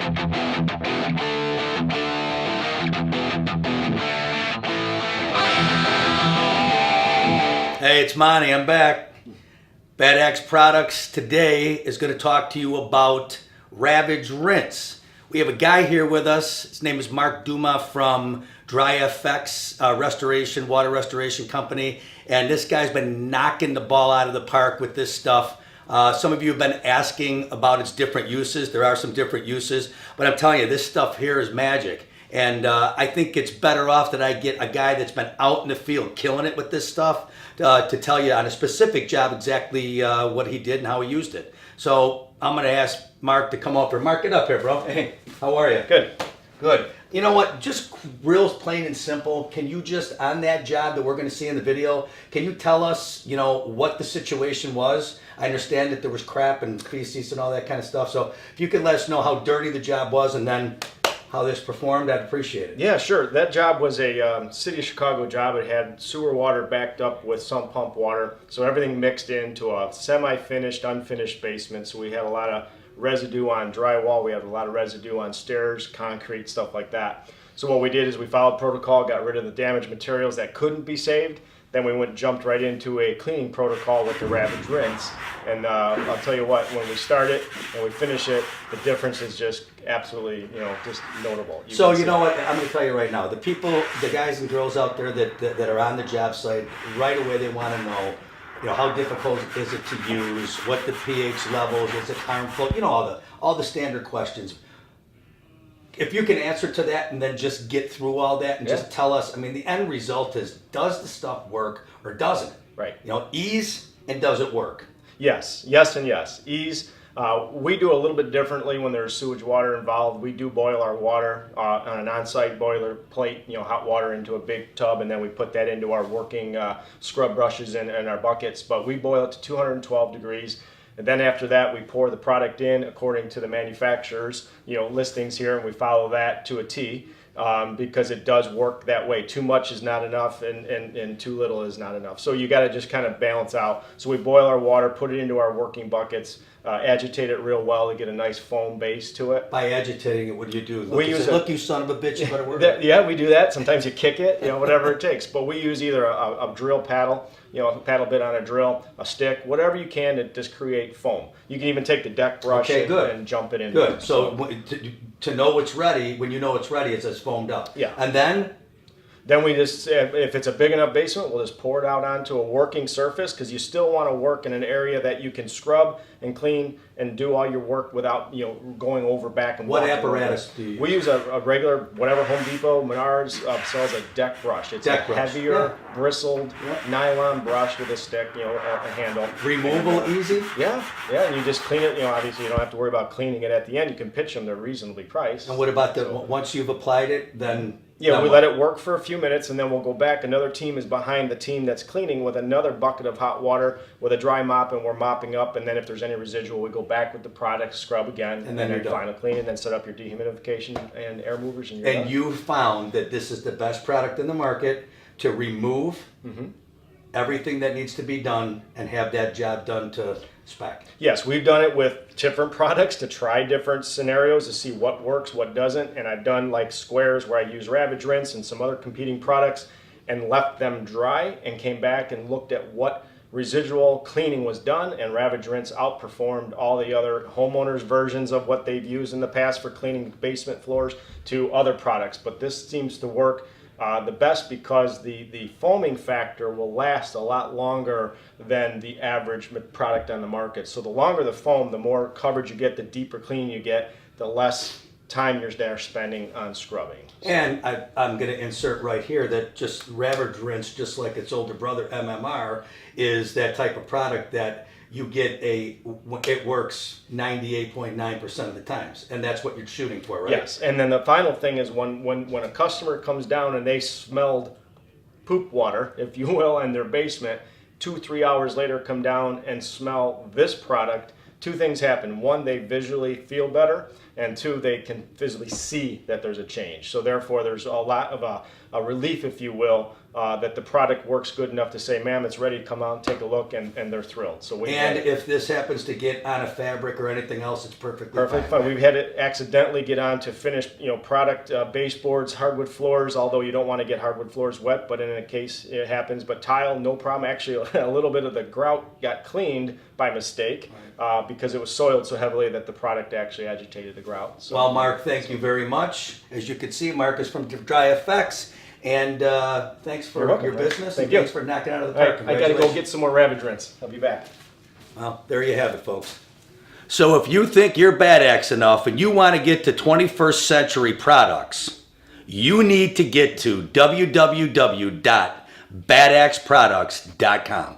Hey, it's Monty. I'm back. Bad Axe Products today is going to talk to you about Ravage Rinse. We have a guy here with us. His name is Mark Duma from DryFX water restoration company. And this guy's been knocking the ball out of the park with this stuff. Some of you have been asking about its different uses. There are some different uses, but I'm telling you, this stuff here is magic. And I think it's better off that I get a guy that's been out in the field killing it with this stuff to tell you on a specific job exactly what he did and how he used it. So I'm going to ask Mark to come over. Mark, get up here, bro. Hey, how are you? Good. Good. You know what? Just real plain and simple, can you just, on that job that we're going to see in the video, can you tell us, you know, what the situation was? I understand that there was crap and feces and all that kind of stuff. So if you could let us know how dirty the job was and then how this performed, I'd appreciate it. Yeah, sure. That job was a City of Chicago job. It had sewer water backed up with sump pump water. So everything mixed into a semi-finished, unfinished basement. So we had a lot of residue on drywall. We had a lot of residue on stairs, concrete, stuff like that. So what we did is we followed protocol, got rid of the damaged materials that couldn't be saved. Then we jumped right into a cleaning protocol with the Ravage Rinse. And I'll tell you what, when we start it and we finish it, the difference is just absolutely, just notable. So you know what, I'm going to tell you right now, the people, the guys and girls out there that are on the job site, right away they want to know, how difficult is it to use, what the pH levels, is it harmful, all the standard questions. If you can answer to that and then just get through all that and just tell us, the end result is, does the stuff work or doesn't it? Right. Ease and does it work? Yes, yes and yes. Ease. We do a little bit differently when there's sewage water involved. We do boil our water on an on-site boiler plate, hot water into a big tub, and then we put that into our working scrub brushes and our buckets. But we boil it to 212 degrees. And then after that, we pour the product in according to the manufacturer's, listings here, and we follow that to a T because it does work that way. Too much is not enough, and too little is not enough. So you got to just kind of balance out. So we boil our water, put it into our working buckets, agitate it real well to get a nice foam base to it. By agitating it, what do you do? Look, you son of a bitch, you better work. Yeah, we do that. Sometimes you kick it, whatever it takes. But we use either a drill paddle, a paddle bit on a drill, a stick, whatever you can to just create foam. You can even take the deck brush and jump it in. Good. So to know it's ready, when you know it's ready, it's foamed up. Yeah. And then we just, if it's a big enough basement, we'll just pour it out onto a working surface because you still want to work in an area that you can scrub and clean and do all your work without, going over back and what apparatus do you use? We use a regular, whatever Home Depot, Menards sells a deck brush. It's a heavier, bristled nylon brush with a stick, a handle. Removal easy? Yeah, and you just clean it. Obviously you don't have to worry about cleaning it at the end. You can pitch them; they're reasonably priced. And what about once you've applied it, then? Yeah, we let it work for a few minutes and then we'll go back. Another team is behind the team that's cleaning with another bucket of hot water with a dry mop, and we're mopping up. And then if there's any residual, we go back with the product, scrub again, and then final clean, and then set up your dehumidification and air movers. And done. You found that this is the best product in the market to remove everything that needs to be done and have that job done to spec. Yes, we've done it with different products to try different scenarios to see what works, what doesn't, and I've done like squares where I use Ravage Rinse and some other competing products and left them dry and came back and looked at what residual cleaning was done, and Ravage Rinse outperformed all the other homeowners' versions of what they've used in the past for cleaning basement floors to other products. But this seems to work the best because the foaming factor will last a lot longer than the average product on the market. So the longer the foam, the more coverage you get, the deeper cleaning you get, the less time you're there spending on scrubbing. And I'm going to insert right here that just Ravage Rinse, just like its older brother MMR, is that type of product that you get it works 98.9% of the times, and that's what you're shooting for, right? Yes, and then the final thing is when a customer comes down and they smelled poop water, if you will, in their basement, 2-3 hours later come down and smell this product, two things happen. One, they visually feel better, and two, they can physically see that there's a change. So therefore, there's a lot of a relief, if you will, that the product works good enough to say, ma'am, it's ready to come out and take a look, and they're thrilled. So And if this happens to get on a fabric or anything else, it's perfectly fine. We've had it accidentally get onto finished, product baseboards, hardwood floors, although you don't want to get hardwood floors wet, but in a case it happens. But tile, no problem. Actually, a little bit of the grout got cleaned by mistake because it was soiled so heavily that the product actually agitated the grout. So, well, Mark, thank you very much. As you can see, Mark is from DryFX. And thanks for your business. Thank you. Thanks for knocking it out of the park. I got to go get some more Ravage Rinse. I'll be back. Well, there you have it, folks. So if you think you're badass enough and you want to get to 21st century products, you need to get to www.badaxproducts.com.